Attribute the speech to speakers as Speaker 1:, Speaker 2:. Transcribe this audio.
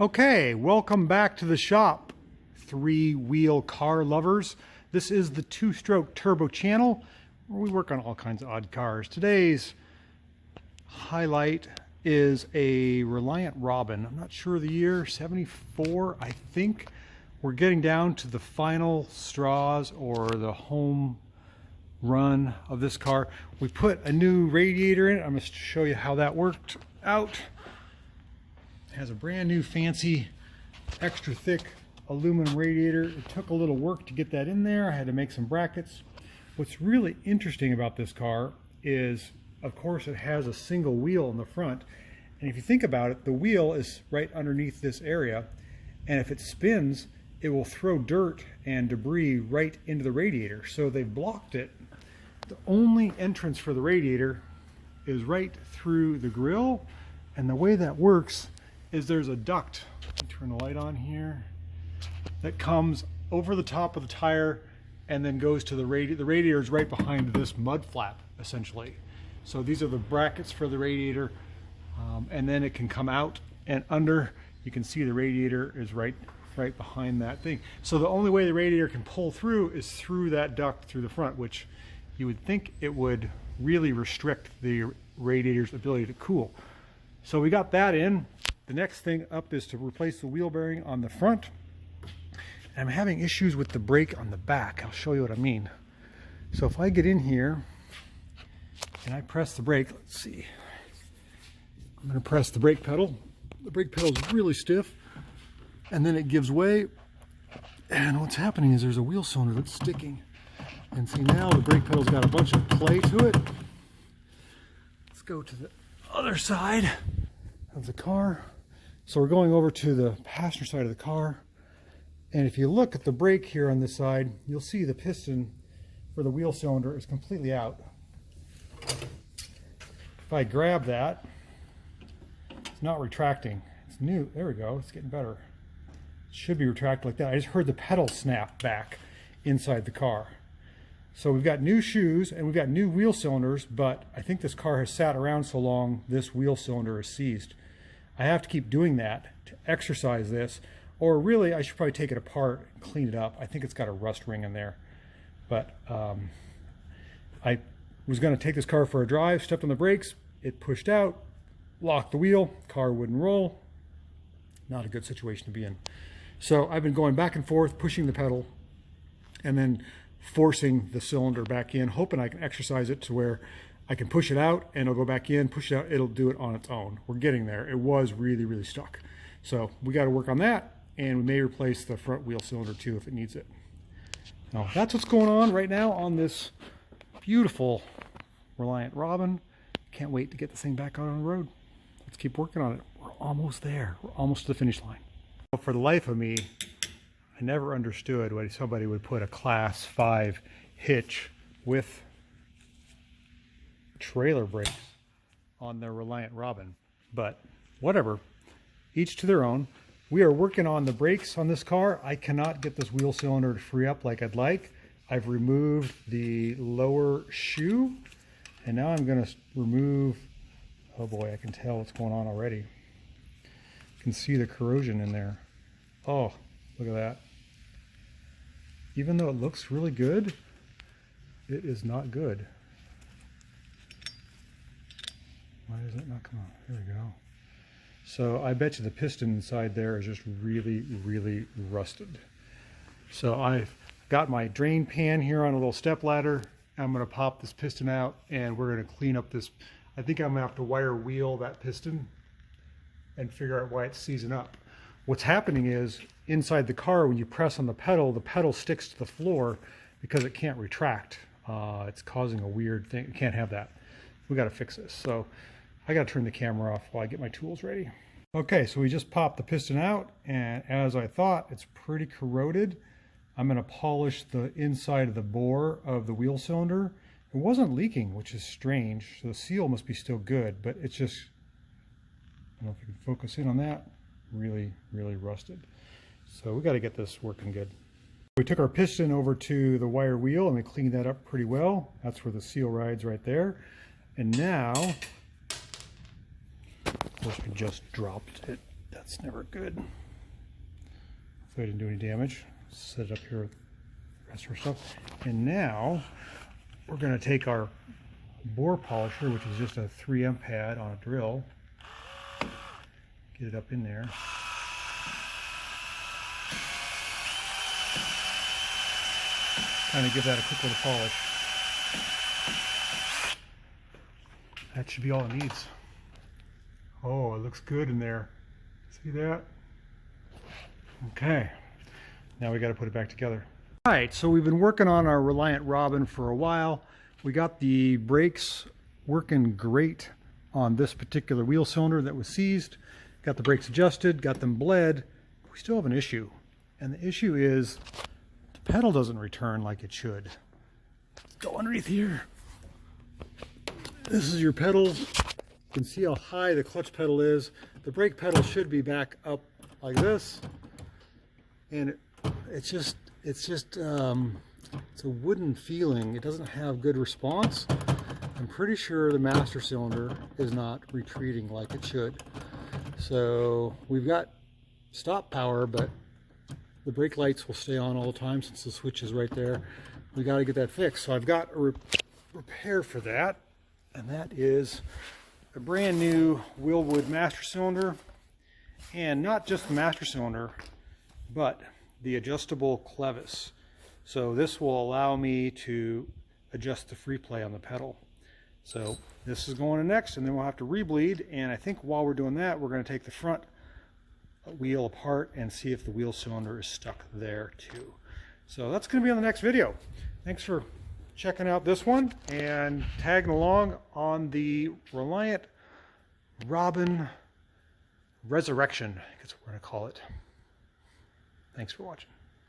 Speaker 1: Okay, welcome back to the shop, three-wheel car lovers. This is the two-stroke turbo channel where we work on all kinds of odd cars. Today's highlight is a Reliant Robin. I'm not sure of the year, 74, I think. We're getting down to the final straws or the home run of this car. We put a new radiator in it. I'm going to show you how that worked out. It has a brand new fancy extra thick aluminum radiator. It took a little work to get that in there. I had to make some brackets. What's really interesting about this car is, of course, it has a single wheel in the front, and if you think about it, the wheel is right underneath this area, and if it spins it will throw dirt and debris right into the radiator. So they've blocked it. The only entrance for the radiator is right through the grill, and the way that works is there's a duct, turn the light on here, that comes over the top of the tire and then goes to the radiator. The radiator is right behind this mud flap, essentially. So these are the brackets for the radiator, and then it can come out and under. You can see the radiator is right behind that thing. So the only way the radiator can pull through is through that duct through the front, which you would think it would really restrict the radiator's ability to cool. So we got that in. The next thing up is to replace the wheel bearing on the front. I'm having issues with the brake on the back. I'll show you what I mean. So if I get in here and I press the brake, let's see. I'm going to press the brake pedal. The brake pedal is really stiff, and then it gives way. And what's happening is there's a wheel cylinder that's sticking. And see, now the brake pedal's got a bunch of play to it. Let's go to the other side of the car. So we're going over to the passenger side of the car, and if you look at the brake here on this side, you'll see the piston for the wheel cylinder is completely out. If I grab that, it's not retracting. It's new. There we go. It's getting better. It should be retracted like that. I just heard the pedal snap back inside the car. So we've got new shoes and we've got new wheel cylinders, but I think this car has sat around so long, this wheel cylinder is seized. I have to keep doing that to exercise this, or really I should probably take it apart and clean it up. I think it's got a rust ring in there. But I was going to take this car for a drive, stepped on the brakes, it pushed out, locked the wheel, car wouldn't roll. Not a good situation to be in. So I've been going back and forth, pushing the pedal, and then forcing the cylinder back in, hoping I can exercise it to where I can push it out and it'll go back in, push it out, it'll do it on its own. We're getting there. It was really, really stuck. So we got to work on that, and we may replace the front wheel cylinder too if it needs it. Now that's what's going on right now on this beautiful Reliant Robin. Can't wait to get this thing back out on the road. Let's keep working on it. We're almost there. We're almost to the finish line. For the life of me, I never understood why somebody would put a Class 5 hitch with trailer brakes on their Reliant Robin, but whatever, each to their own. We are working on the brakes on this car. I cannot get this wheel cylinder to free up like I'd like. I've removed the lower shoe, and now I'm going to remove, oh boy, I can tell what's going on already. You can see the corrosion in there. Oh, look at that. Even though it looks really good, it is not good. Why does it not come on? There we go. So I bet you the piston inside there is just really, really rusted. So I've got my drain pan here on a little step ladder. I'm going to pop this piston out and we're going to clean up this. I think I'm going to have to wire wheel that piston and figure out why it's seizing up. What's happening is inside the car, when you press on the pedal sticks to the floor because it can't retract. It's causing a weird thing. You can't have that. We got to fix this. So I got to turn the camera off while I get my tools ready. Okay, so we just popped the piston out, and as I thought, it's pretty corroded. I'm going to polish the inside of the bore of the wheel cylinder. It wasn't leaking, which is strange. So the seal must be still good, but it's just, I don't know if you can focus in on that, really, really rusted. So we got to get this working good. We took our piston over to the wire wheel and we cleaned that up pretty well. That's where the seal rides right there. And now, of course, we just dropped it That's never good. Hopefully I didn't do any damage. Set it up here with the rest of our stuff. And now we're going to take our bore polisher, which is just a 3M pad on a drill. Get it up in there. Kind of give that a quick little polish. That should be all it needs. Oh, it looks good in there. See that? Okay. Now we got to put it back together. All right, so we've been working on our Reliant Robin for a while. We got the brakes working great on this particular wheel cylinder that was seized. Got the brakes adjusted, got them bled. We still have an issue. And the issue is the pedal doesn't return like it should. Go underneath here. This is your pedals. You can see how high the clutch pedal is. The brake pedal should be back up like this. And it's a wooden feeling. It doesn't have good response. I'm pretty sure the master cylinder is not retreating like it should. So we've got stop power, but the brake lights will stay on all the time since the switch is right there. We got to get that fixed. So I've got a repair for that, and that is a brand new Wilwood master cylinder, and not just the master cylinder, but the adjustable clevis. So this will allow me to adjust the free play on the pedal. So this is going in next, and then we'll have to rebleed. And I think while we're doing that, we're going to take the front wheel apart and see if the wheel cylinder is stuck there too. So that's going to be on the next video. Thanks for checking out this one and tagging along on the Reliant Robin Resurrection, I guess we're going to call it. Thanks for watching.